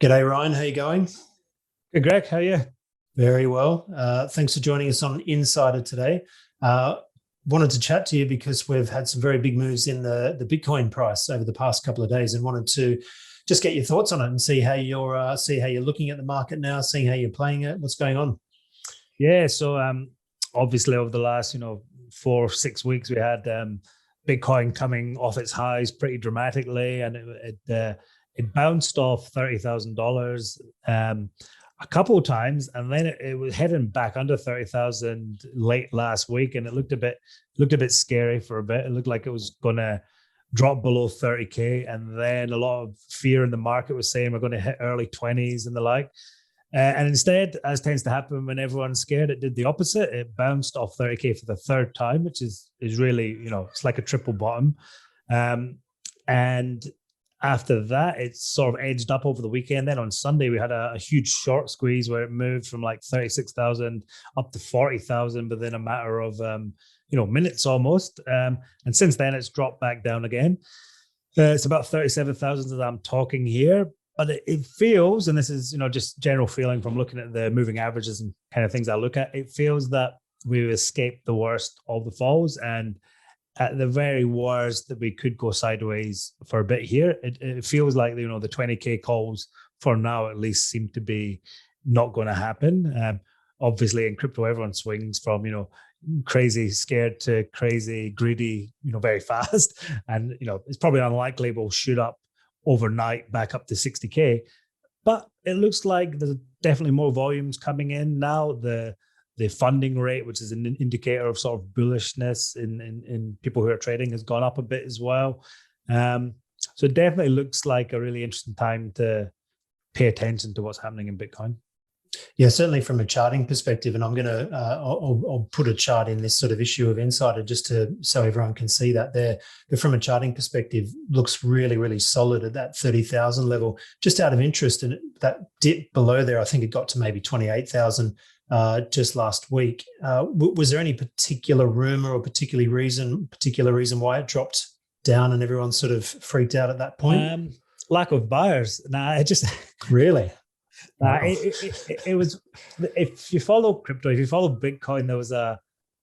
G'day, Ryan. How you going? Hey Greg, how are you? Very well. Thanks for joining us on Insider today. Uh, Wanted to chat to you because we've had some very big moves in the Bitcoin price over the past couple of days, and wanted to just get your thoughts on it and see how you're looking at the market now, seeing how you're playing it, what's going on. Yeah, so obviously over the last 4 or 6 weeks we had Bitcoin coming off its highs pretty dramatically, and it bounced off $30,000 a couple of times, and then it was heading back under 30,000 late last week, and it looked a bit scary for a bit. It looked like it was going to drop below 30k, and then a lot of fear in the market was saying we're going to hit early 20s and the like. And instead, as tends to happen when everyone's scared, it did the opposite. It bounced off 30k for the third time, which is really, it's like a triple bottom. And after that, it sort of edged up over the weekend. Then on Sunday, we had a huge short squeeze where it moved from like 36,000 up to 40,000 within a matter of minutes almost. And since then, it's dropped back down again. It's about 37,000 that I'm talking here. But it feels, and this is just general feeling from looking at the moving averages and kind of things I look at, it feels that we've escaped the worst of the falls, and at the very worst that we could go sideways for a bit here. It feels like the 20k calls for now at least seem to be not going to happen. Obviously in crypto everyone swings from crazy scared to crazy greedy very fast, and it's probably unlikely we'll shoot up overnight back up to 60k, but it looks like there's definitely more volumes coming in now. The funding rate, which is an indicator of sort of bullishness in people who are trading, has gone up a bit as well. So it definitely looks like a really interesting time to pay attention to what's happening in Bitcoin. Yeah, certainly from a charting perspective, and I'm going to I'll put a chart in this sort of issue of Insider just so everyone can see that there. But from a charting perspective, looks really, really solid at that 30,000 level. Just out of interest, and that dip below there, I think it got to maybe 28,000 just last week. Was there any particular rumor or particular reason why it dropped down and everyone sort of freaked out at that point? Lack of buyers. Nah, it just really. Wow. It was, if you follow crypto, if you follow Bitcoin,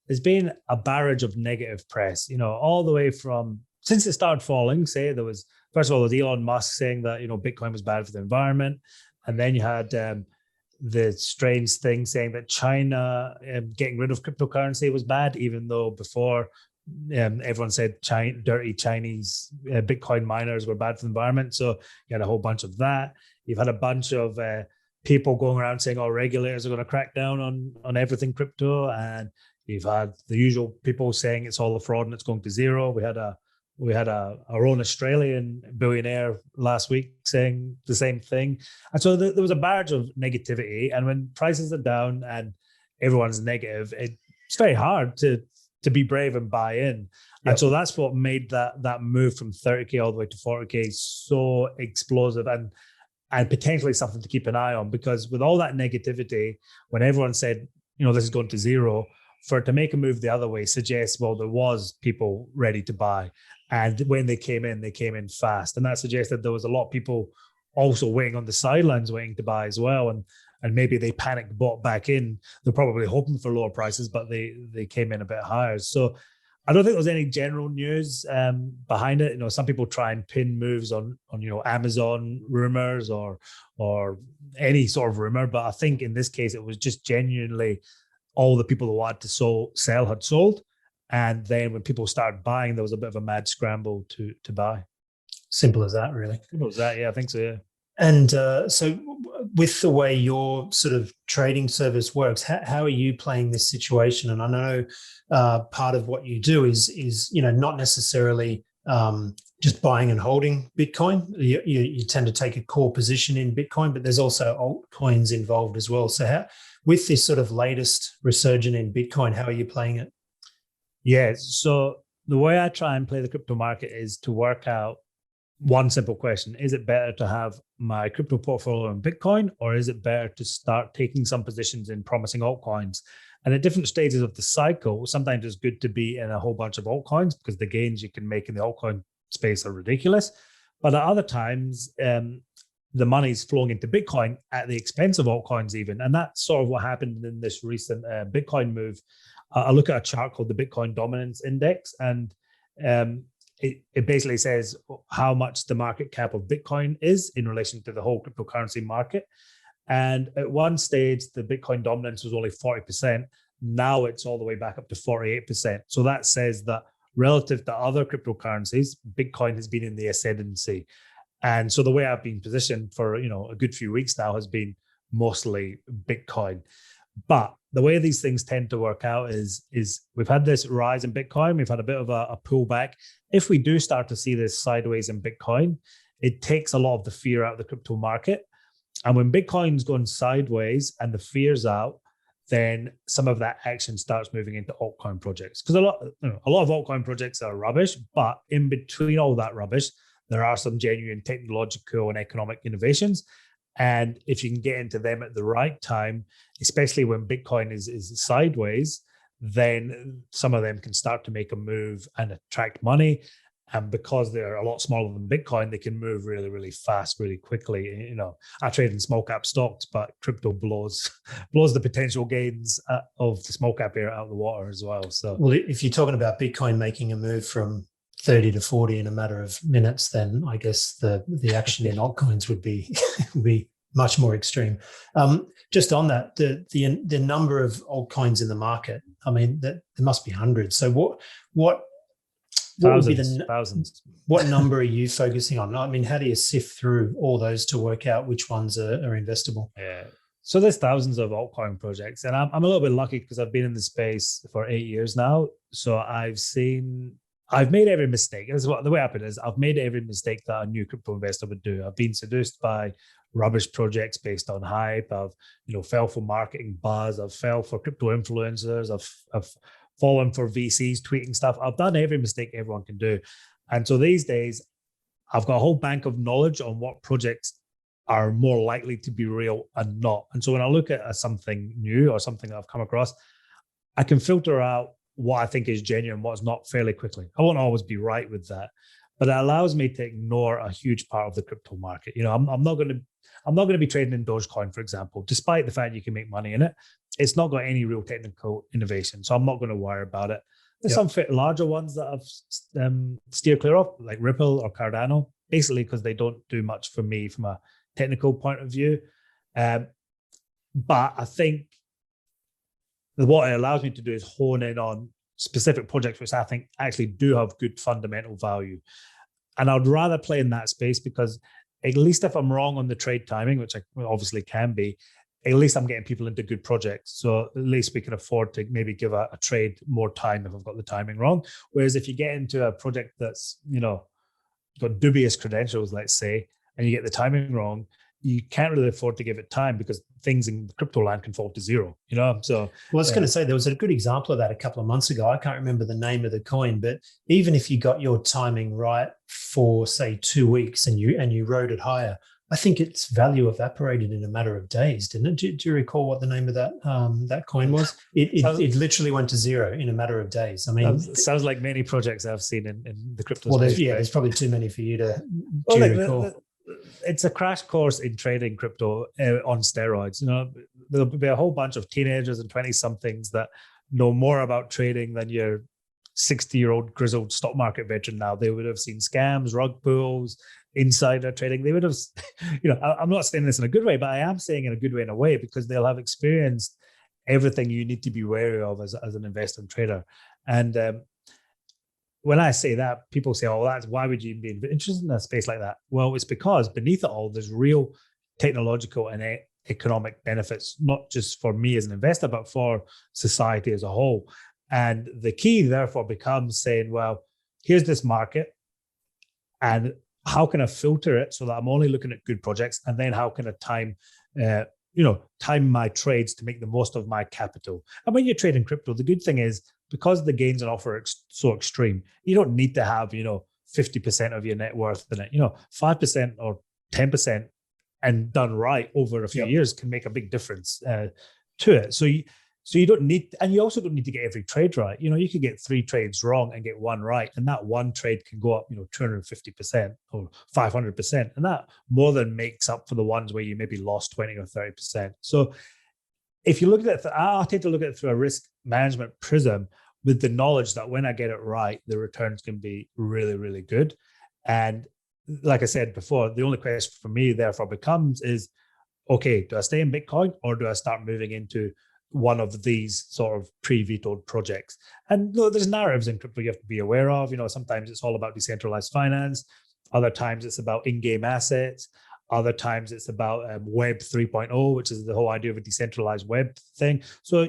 there's been a barrage of negative press, all the way from since it started falling. Say there was, first of all, there was Elon Musk saying that, Bitcoin was bad for the environment. And then you had the strange thing saying that China getting rid of cryptocurrency was bad, even though before everyone said dirty Chinese Bitcoin miners were bad for the environment. So you had a whole bunch of that. You've had a bunch of people going around saying, "Oh, regulators are going to crack down on everything crypto," and you've had the usual people saying it's all a fraud and it's going to zero. We had our own Australian billionaire last week saying the same thing, and so there was a barrage of negativity. And when prices are down and everyone's negative, it's very hard to be brave and buy in. Yep. And so that's what made that move from 30k all the way to 40k so explosive and potentially something to keep an eye on, because with all that negativity, when everyone said, this is going to zero, for it to make a move the other way suggests, well, there was people ready to buy. And when they came in fast. And that suggested there was a lot of people also waiting on the sidelines, waiting to buy as well. And maybe they panicked, bought back in. They're probably hoping for lower prices, but they came in a bit higher. So I don't think there's any general news behind it. Some people try and pin moves on Amazon rumors or any sort of rumor, but I think in this case it was just genuinely all the people who wanted to sell had sold, and then when people started buying, there was a bit of a mad scramble to buy. Simple as that, really. Simple as that, yeah. I think so, yeah. And so with the way your sort of trading service works, how are you playing this situation? And I know part of what you do is not necessarily just buying and holding Bitcoin. You tend to take a core position in Bitcoin, but there's also altcoins involved as well. So with this sort of latest resurgence in Bitcoin, how are you playing it? Yeah, so the way I try and play the crypto market is to work out one simple question. Is it better to have my crypto portfolio in Bitcoin, or is it better to start taking some positions in promising altcoins? And at different stages of the cycle, sometimes it's good to be in a whole bunch of altcoins because the gains you can make in the altcoin space are ridiculous. But at other times, the money's flowing into Bitcoin at the expense of altcoins even. And that's sort of what happened in this recent Bitcoin move. I look at a chart called the Bitcoin Dominance Index, and it basically says how much the market cap of Bitcoin is in relation to the whole cryptocurrency market. And at one stage, the Bitcoin dominance was only 40%. Now it's all the way back up to 48%. So that says that relative to other cryptocurrencies, Bitcoin has been in the ascendancy. And so the way I've been positioned for, a good few weeks now has been mostly Bitcoin. But the way these things tend to work out is we've had this rise in Bitcoin. We've had a bit of a pullback. If we do start to see this sideways in Bitcoin, it takes a lot of the fear out of the crypto market. And when Bitcoin's going sideways and the fear's out, then some of that action starts moving into altcoin projects. Because a lot of altcoin projects are rubbish, but in between all that rubbish, there are some genuine technological and economic innovations. And if you can get into them at the right time, especially when Bitcoin is sideways, then some of them can start to make a move and attract money. And because they're a lot smaller than Bitcoin, they can move really, really fast, really quickly. I trade in small cap stocks, but crypto blows the potential gains of the small cap area out of the water as well. So, well, if you're talking about Bitcoin making a move from 30 to 40 in a matter of minutes, then I guess the action in altcoins would be much more extreme. Just on that, the number of altcoins in the market, I mean, there must be hundreds. So what thousands, would be thousands. What number are you focusing on? I mean, how do you sift through all those to work out which ones are investable? Yeah. So there's thousands of altcoin projects, and I'm a little bit lucky because I've been in the space for 8 years now. So I've made every mistake. The way I put it is I've made every mistake that a new crypto investor would do. I've been seduced by rubbish projects based on hype. I've fell for marketing buzz. I've fell for crypto influencers. I've fallen for VCs tweeting stuff. I've done every mistake everyone can do. And so these days, I've got a whole bank of knowledge on what projects are more likely to be real and not. And so when I look at something new or something that I've come across, I can filter out what I think is genuine, what's not fairly quickly. I won't always be right with that, but it allows me to ignore a huge part of the crypto market. I'm not going to be trading in Dogecoin, for example, despite the fact you can make money in it. It's not got any real technical innovation, so I'm not going to worry about it. There's some larger ones that I've steered clear of, like Ripple or Cardano, basically because they don't do much for me from a technical point of view. But I think what it allows me to do is hone in on specific projects which I think actually do have good fundamental value. And I'd rather play in that space because at least if I'm wrong on the trade timing, which I obviously can be, at least I'm getting people into good projects. So at least we can afford to maybe give a trade more time if I've got the timing wrong. Whereas if you get into a project that's, got dubious credentials, let's say, and you get the timing wrong, you can't really afford to give it time because things in the crypto land can fall to zero, So, well, I was going to say there was a good example of that a couple of months ago. I can't remember the name of the coin, but even if you got your timing right for, say, 2 weeks and you rode it higher, I think its value evaporated in a matter of days, didn't it? Do you recall what the name of that coin was? It literally went to zero in a matter of days. I mean, sounds like many projects I've seen in the crypto well, space. there's probably too many for you to recall. It's a crash course in trading crypto on steroids. There'll be a whole bunch of teenagers and 20-somethings that know more about trading than your 60-year-old grizzled stock market veteran now. They would have seen scams, rug pulls, insider trading. They would have, I'm not saying this in a good way, but I am saying in a good way in a way because they'll have experienced everything you need to be wary of as an investor and trader. And when I say that, people say, "Oh, that's why would you be interested in a space like that?" Well, it's because beneath it all, there's real technological and economic benefits, not just for me as an investor, but for society as a whole. And the key, therefore, becomes saying, "Well, here's this market, and how can I filter it so that I'm only looking at good projects? And then how can I time my trades to make the most of my capital?" And when you're trading crypto, the good thing is because the gains and offer are so extreme, you don't need to have 50% of your net worth in it. 5% or 10% and done right over a few years can make a big difference to it. So So you don't need, and you also don't need to get every trade right. You could get 3 trades wrong and get 1 right, and that 1 trade can go up, 250% or 500%, and that more than makes up for the ones where you maybe lost 20 or 30%. So if you look at it, I tend to look at it through a risk management prism, with the knowledge that when I get it right, the returns can be really, really good. And like I said before, the only question for me therefore becomes is, okay, do I stay in Bitcoin or do I start moving into one of these sort of pre-vetoed projects? And there's narratives in crypto you have to be aware of. Sometimes it's all about decentralized finance. Other times it's about in-game assets. Other times it's about Web 3.0, which is the whole idea of a decentralized web thing. So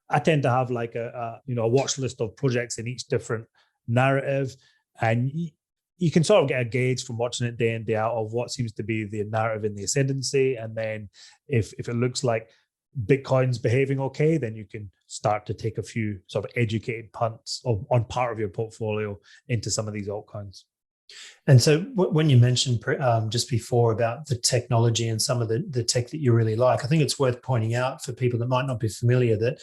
I tend to have like a watch list of projects in each different narrative, and you can sort of get a gauge from watching it day in, day out of what seems to be the narrative in the ascendancy. And then if it looks like Bitcoin's behaving okay, then you can start to take a few sort of educated punts on part of your portfolio into some of these altcoins. And so when you mentioned just before about the technology and some of the tech that you really like, I think it's worth pointing out for people that might not be familiar that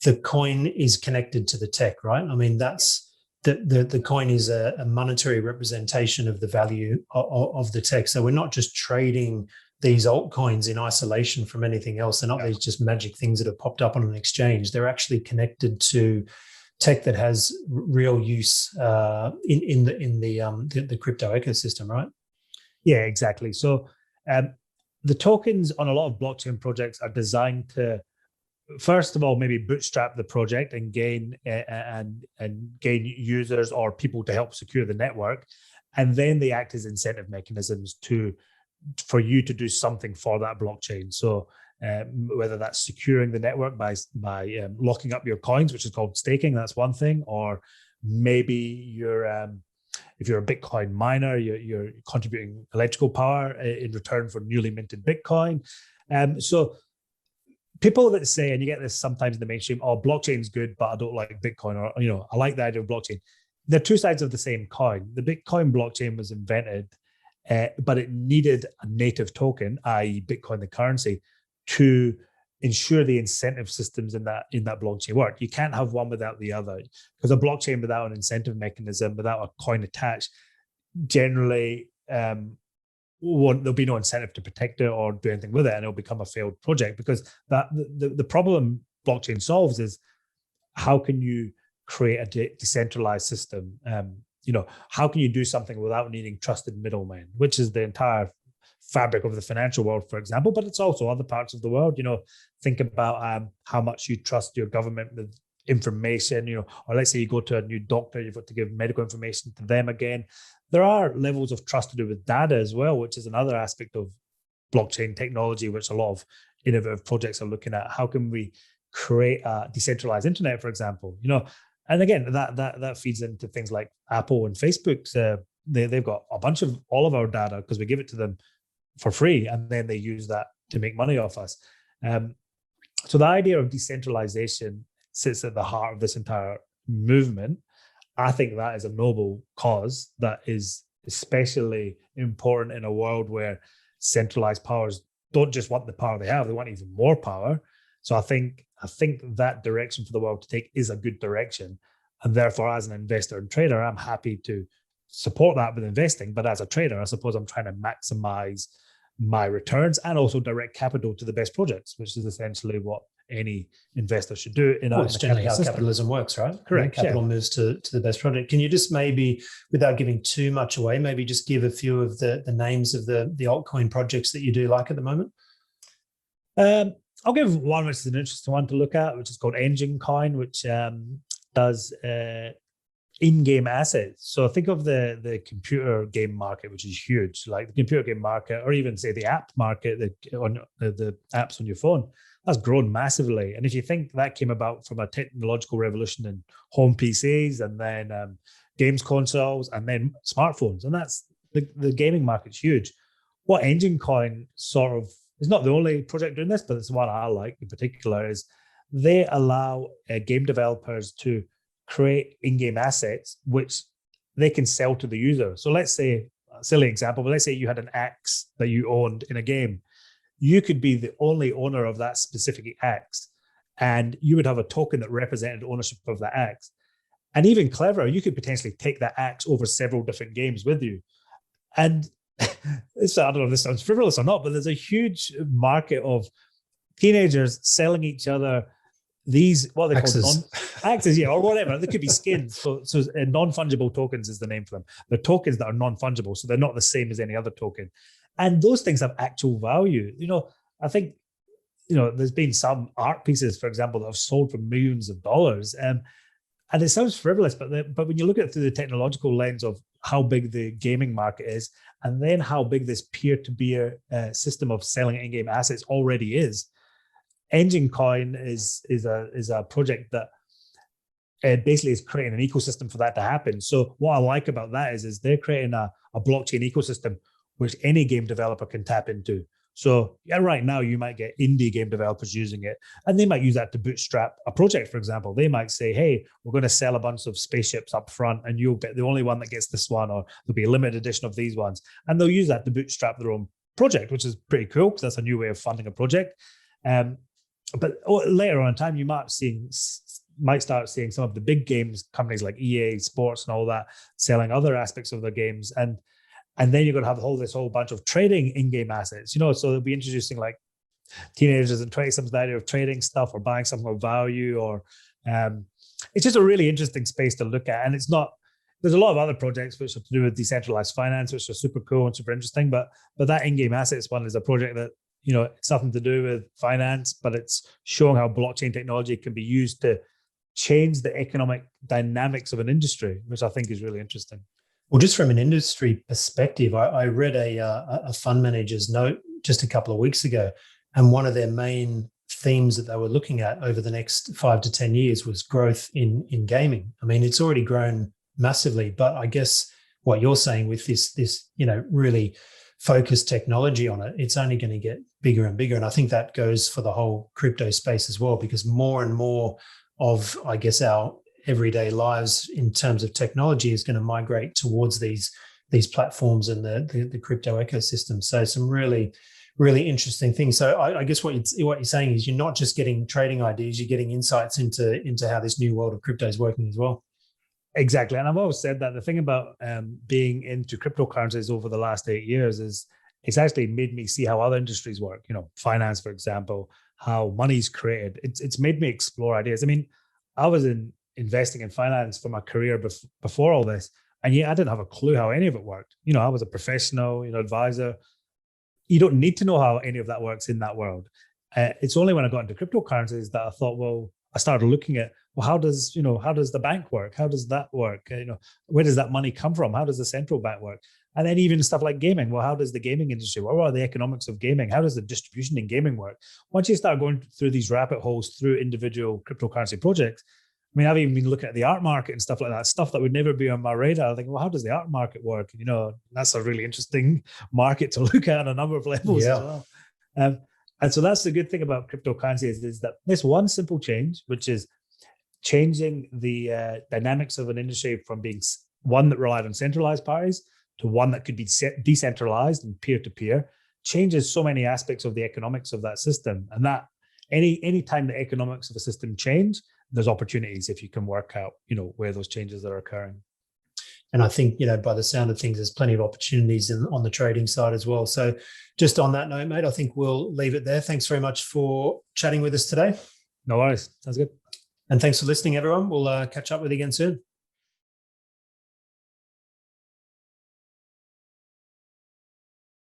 the coin is connected to the tech, right? I mean, that's the coin is a monetary representation of the value of the tech. So we're not just trading these altcoins in isolation from anything else. They're not these just magic things that have popped up on an exchange. They're actually connected to tech that has real use in the crypto ecosystem, right? Yeah, exactly. So the tokens on a lot of blockchain projects are designed to, first of all, maybe bootstrap the project and gain gain users or people to help secure the network, and then they act as incentive mechanisms for you to do something for that blockchain. So whether that's securing the network by locking up your coins, which is called staking, that's one thing, or maybe if you're a Bitcoin miner, you're contributing electrical power in return for newly minted Bitcoin. So people that say, and you get this sometimes in the mainstream, oh, blockchain's good, but I don't like Bitcoin, or I like the idea of blockchain. They're two sides of the same coin. The Bitcoin blockchain was invented, but it needed a native token, i.e. Bitcoin, the currency, to ensure the incentive systems in that blockchain work. You can't have one without the other, because a blockchain without an incentive mechanism, without a coin attached, generally there'll be no incentive to protect it or do anything with it, and it'll become a failed project. Because the problem blockchain solves is, how can you create a decentralized system? How can you do something without needing trusted middlemen, which is the entire fabric of the financial world, for example, but it's also other parts of the world. Think about how much you trust your government with information, or let's say you go to a new doctor, you've got to give medical information to them again. There are levels of trust to do with data as well, which is another aspect of blockchain technology, which a lot of innovative projects are looking at. How can we create a decentralized internet, for example? And again, that feeds into things like Apple and Facebook's. They've got a bunch of all of our data because we give it to them for free, and then they use that to make money off us. So the idea of decentralization sits at the heart of this entire movement. I think that is a noble cause that is especially important in a world where centralized powers don't just want the power they have, they want even more power. So I think that direction for the world to take is a good direction. And therefore, as an investor and trader, I'm happy to support that with investing. But as a trader, I suppose I'm trying to maximize my returns and also direct capital to the best projects, which is essentially what any investor should do. It's generally how capitalism works, right? Correct. Capital moves to the best project. Can you just maybe, without giving too much away, maybe just give a few of the names of the altcoin projects that you do like at the moment? I'll give one which is an interesting one to look at, which is called Engine Coin, which does in-game assets. So think of the computer game market, which is huge, like the computer game market, or even say the app market, the apps on your phone. That's grown massively. And if you think that came about from a technological revolution in home PCs, and then games consoles, and then smartphones, and that's the gaming market's huge. What Engine Coin sort of is not the only project doing this, but it's one I like in particular, is they allow game developers to create in-game assets which they can sell to the user. So let's say, a silly example, but let's say you had an axe that you owned in a game. You could be the only owner of that specific axe, and you would have a token that represented ownership of that axe. And even cleverer, you could potentially take that axe over several different games with you. And this, I don't know if this sounds frivolous or not, but there's a huge market of teenagers selling each other these, what are they called? Axes, yeah, or whatever. They could be skins. So non-fungible tokens is the name for them. They're tokens that are non-fungible, so they're not the same as any other token. And those things have actual value. I think, there's been some art pieces, for example, that have sold for millions of dollars. And it sounds frivolous, but when you look at it through the technological lens of how big the gaming market is, and then how big this peer-to-peer system of selling in-game assets already is, Engine Coin is a project that basically is creating an ecosystem for that to happen. So what I like about that is they're creating a blockchain ecosystem which any game developer can tap into. So yeah, right now you might get indie game developers using it, and they might use that to bootstrap a project. For example, they might say, "Hey, we're going to sell a bunch of spaceships up front, and you'll get the only one that gets this one, or there'll be a limited edition of these ones," and they'll use that to bootstrap their own project, which is pretty cool because that's a new way of funding a project. But later on in time, you might start seeing some of the big games companies like EA Sports and all that selling other aspects of their games, and then you're going to have this whole bunch of trading in-game assets. So they'll be introducing like teenagers and 20-somethings the idea of trading stuff or buying something of value, or it's just a really interesting space to look at. And it's not. There's a lot of other projects which have to do with decentralized finance, which are super cool and super interesting. But that in-game assets one is a project that, it's nothing to do with finance, but it's showing how blockchain technology can be used to change the economic dynamics of an industry, which I think is really interesting. Well, just from an industry perspective, I read a fund manager's note just a couple of weeks ago, and one of their main themes that they were looking at over the next 5 to 10 years was growth in gaming. I mean, it's already grown massively, but I guess what you're saying with this really focused technology on it, it's only going to get bigger and bigger. And I think that goes for the whole crypto space as well, because more and more of, I guess, our everyday lives in terms of technology is going to migrate towards these platforms and the crypto ecosystem. So some really, really interesting things. So I guess what you're saying is you're not just getting trading ideas, you're getting insights into how this new world of crypto is working as well. Exactly. And I've always said that the thing about being into cryptocurrencies over the last 8 years is it's actually made me see how other industries work, finance, for example, how money's created. It's made me explore ideas. I mean, I was investing in finance for my career before all this, and yet I didn't have a clue how any of it worked. I was a professional, advisor. You don't need to know how any of that works in that world. It's only when I got into cryptocurrencies that I thought, I started looking at, how does the bank work? How does that work? Where does that money come from? How does the central bank work? And then even stuff like gaming. Well, how does the gaming industry work? What are the economics of gaming? How does the distribution in gaming work? Once you start going through these rabbit holes through individual cryptocurrency projects, I mean, I've even been looking at the art market and stuff like that, stuff that would never be on my radar. I think, how does the art market work? That's a really interesting market to look at on a number of levels as well. And so that's the good thing about cryptocurrencies is that this one simple change, which is changing the dynamics of an industry from being one that relied on centralized parties to one that could be decentralized and peer-to-peer, changes so many aspects of the economics of that system. And that any time the economics of a system change, there's opportunities if you can work out, where those changes are occurring. And I think, by the sound of things, there's plenty of opportunities on the trading side as well. So just on that note, mate, I think we'll leave it there. Thanks very much for chatting with us today. No worries. Sounds good. And thanks for listening, everyone. We'll catch up with you again soon.